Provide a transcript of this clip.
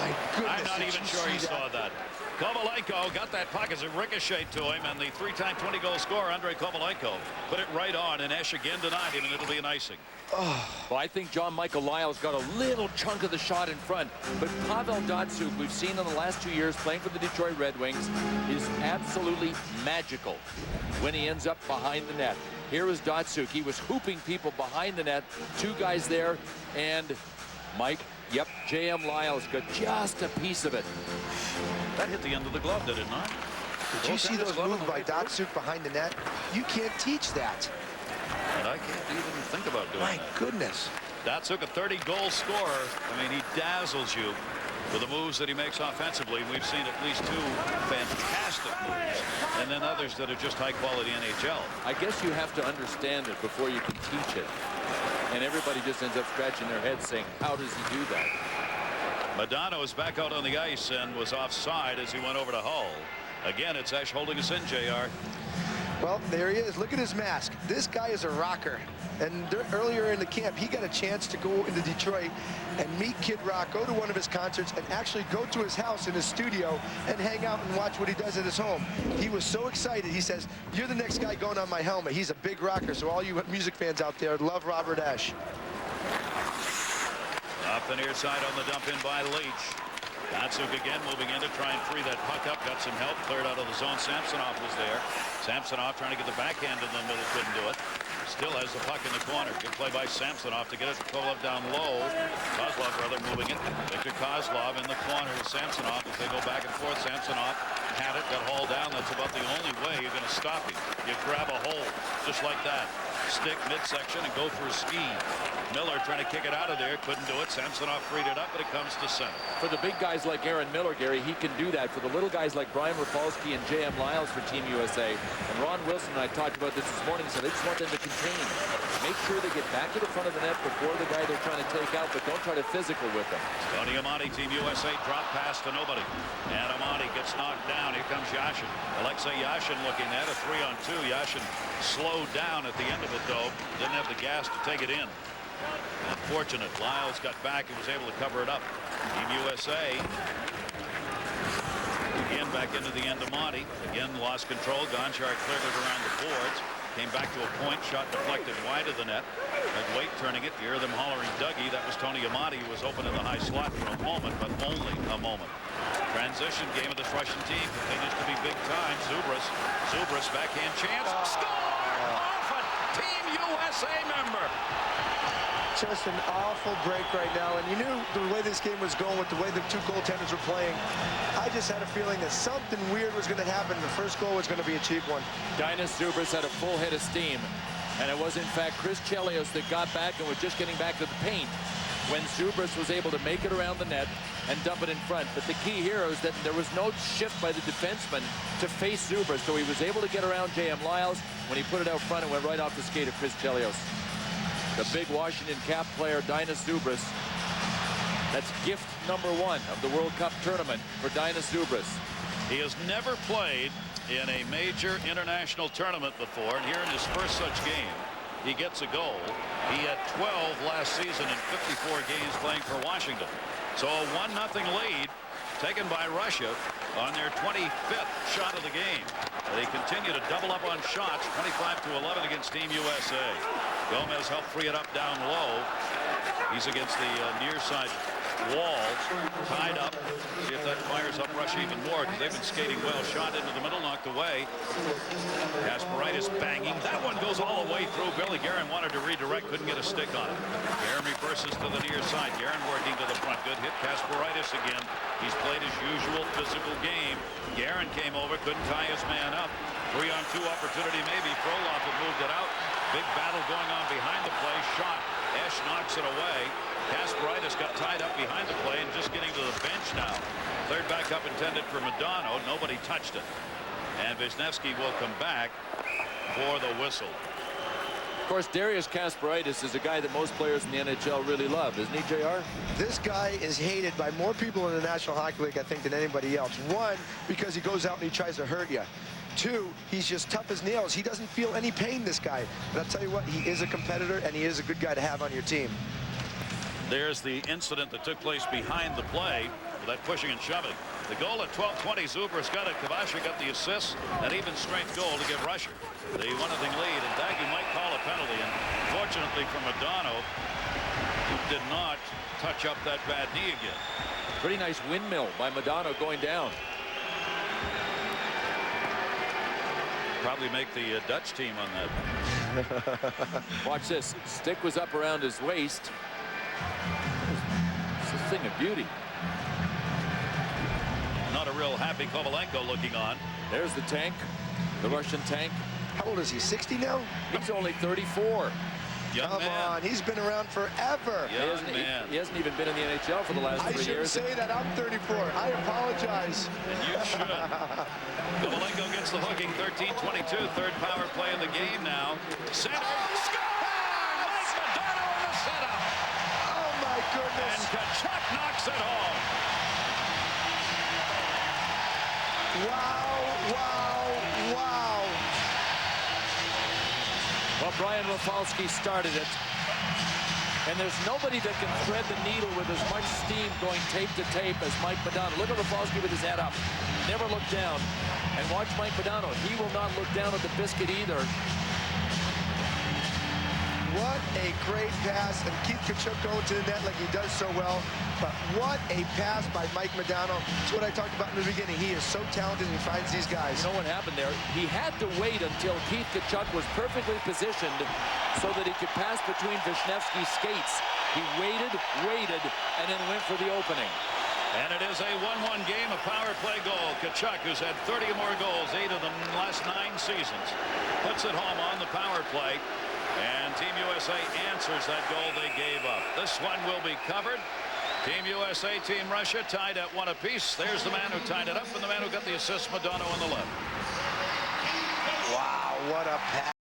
My goodness. I'm not even sure he saw that. Kovalenko got that puck as it ricocheted to him, and the 3-time 20-goal scorer, Andrei Kovalenko, put it right on, and Esch again denied him, and it'll be an icing. Oh. Well, I think John Michael Lyles got a little chunk of the shot in front, but Pavel Datsyuk, we've seen in the last 2 years playing for the Detroit Red Wings, is absolutely magical when he ends up behind the net. Here is Datsyuk. He was hooping people behind the net, 2 guys there, and Mike, yep, J.M. Lyles got just a piece of it. That hit the end of the glove, did it not? Did you see those moves by Datsyuk behind the net? You can't teach that. And I can't even think about doing that. My goodness. Datsyuk, a 30-goal scorer. I mean, he dazzles you with the moves that he makes offensively. We've seen at least 2 fantastic moves, and then others that are just high-quality NHL. I guess you have to understand it before you can teach it. And everybody just ends up scratching their head saying, how does he do that? Madonna was back out on the ice and was offside as he went over to Hull. Again, it's Esch holding us in, JR. Well, there he is. Look at his mask. This guy is a rocker. And earlier in the camp, he got a chance to go into Detroit and meet Kid Rock, go to one of his concerts, and actually go to his house in his studio and hang out and watch what he does at his home. He was so excited. He says, "You're the next guy going on my helmet." He's a big rocker, so all you music fans out there love Robert Esch. Off the near side on the dump in by Leach. Datsyuk again moving in to try and free that puck up. Got some help. Cleared out of the zone. Samsonov was there. Samsonov trying to get the backhand in the middle. Couldn't do it. Still has the puck in the corner. Good play by Samsonov to get it to Kozlov down low. Kozlov rather moving it. Victor Kozlov in the corner with Samsonov. As they go back and forth, Samsonov had it, got hauled down. That's about the only way you're going to stop him. You grab a hold just like that. Stick midsection and go for a ski. Miller trying to kick it out of there. Couldn't do it. Samsonov freed it up, but it comes to center. For the big guys like Aaron Miller, Gary, he can do that. For the little guys like Brian Rafalski and J.M. Lyles for Team USA, and Ron Wilson and I talked about this morning, so they just want them to contain. Make sure they get back to the front of the net before the guy they're trying to take out, but don't try to physical with them. Tony Amati, Team USA, drop pass to nobody. And Amati gets knocked down. Here comes Yashin. Alexei Yashin looking at a 3-on-2. Yashin slowed down at the end of it, though. Didn't have the gas to take it in. Unfortunate. Lyles got back and was able to cover it up. Team USA again back into the end of Monty. Again lost control. Gonchar cleared it around the boards. Came back to a point. Shot deflected wide of the net. Had Waite turning it. You hear them hollering Dougie. That was Tony Amati, who was open in the high slot for a moment, but only a moment. Transition game of this Russian team continues to be big time. Zubras backhand chance. Score off a Team USA member. Just an awful break right now, and you knew the way this game was going with the way the 2 goaltenders were playing. I just had a feeling that something weird was going to happen. The first goal was going to be a cheap one. Dinas Zubras had a full head of steam, and it was in fact Chris Chelios that got back and was just getting back to the paint when Zubras was able to make it around the net and dump it in front. But the key here is that there was no shift by the defenseman to face Zubras, so he was able to get around J.M. Lyles. When he put it out front, it went right off the skate of Chris Chelios. The big Washington Cap player, Dinas Zubras. That's gift number 1 of the World Cup tournament for Dinas Zubras. He has never played in a major international tournament before, and here in his first such game, he gets a goal. He had 12 last season in 54 games playing for Washington. So a 1-0 lead taken by Russia on their 25th shot of the game. They continue to double up on shots, 25-11 against Team USA. Gomez helped free it up down low. He's against the near side wall, tied up. See if that fires up Russia even more, because they've been skating well. Shot into the middle, knocked away. Kasparaitis banging. That one goes all the way through. Billy Guerin wanted to redirect, couldn't get a stick on it. Guerin reverses to the near side. Guerin working to the front. Good hit. Kasparaitis again. He's played his usual physical game. Guerin came over, couldn't tie his man up. 3-on-2 opportunity maybe. Frolov had moved it out. Big battle going on behind the play. Shot. Esch knocks it away. Kasparaitis got tied up behind the play and just getting to the bench now. Third back up intended for Madonna. Nobody touched it. And Wisniewski will come back for the whistle. Of course, Darius Kasparaitis is a guy that most players in the NHL really love, isn't he, JR? This guy is hated by more people in the National Hockey League, I think, than anybody else. 1, because he goes out and he tries to hurt you. 2, he's just tough as nails. He doesn't feel any pain, this guy. But I'll tell you what, he is a competitor, and he is a good guy to have on your team. There's the incident that took place behind the play. with that pushing and shoving. The goal at 12:20. Zuber's got it. Kvasha got the assist. An even strength goal to give Russia the 1-0 lead. And Daggy might call a penalty. And fortunately for Modano, who did not touch up that bad knee again. Pretty nice windmill by Modano going down. Probably make the Dutch team on that. Watch this. Stick was up around his waist. It's a thing of beauty. Not a real happy Kovalenko looking on. There's the tank, the Russian tank. How old is he? 60 now? He's only 34. Young Come man. on, he's been around forever. Young man. He hasn't even been in the NHL for the last 3 years. I shouldn't say that. I'm 34. I apologize. And you should. Kovalenko gets the hooking. 13:22. Third power play of the game now. Center. Score! Mike Modano in the setup. Oh, my goodness. And Tkachuk knocks it home. Wow, wow, wow. Well, Brian Rafalski started it. And there's nobody that can thread the needle with as much steam going tape to tape as Mike Modano. Look at Rafalski with his head up. Never look down. And watch Mike Modano. He will not look down at the biscuit either. What a great pass. And Keith Tkachuk going to the net like he does so well. But what a pass by Mike Modano. It's what I talked about in the beginning. He is so talented and finds these guys. You know what happened there? He had to wait until Keith Tkachuk was perfectly positioned so that he could pass between Vishnevsky's skates. He waited, and then went for the opening. And it is a 1-1 game, a power play goal. Tkachuk, who's had 30 or more goals, 8 of them in the last 9 seasons, puts it home on the power play. And Team USA answers that goal they gave up. This one will be covered. Team USA, Team Russia tied at 1 apiece. There's the man who tied it up and the man who got the assist, Modano on the left. Wow, what a pass.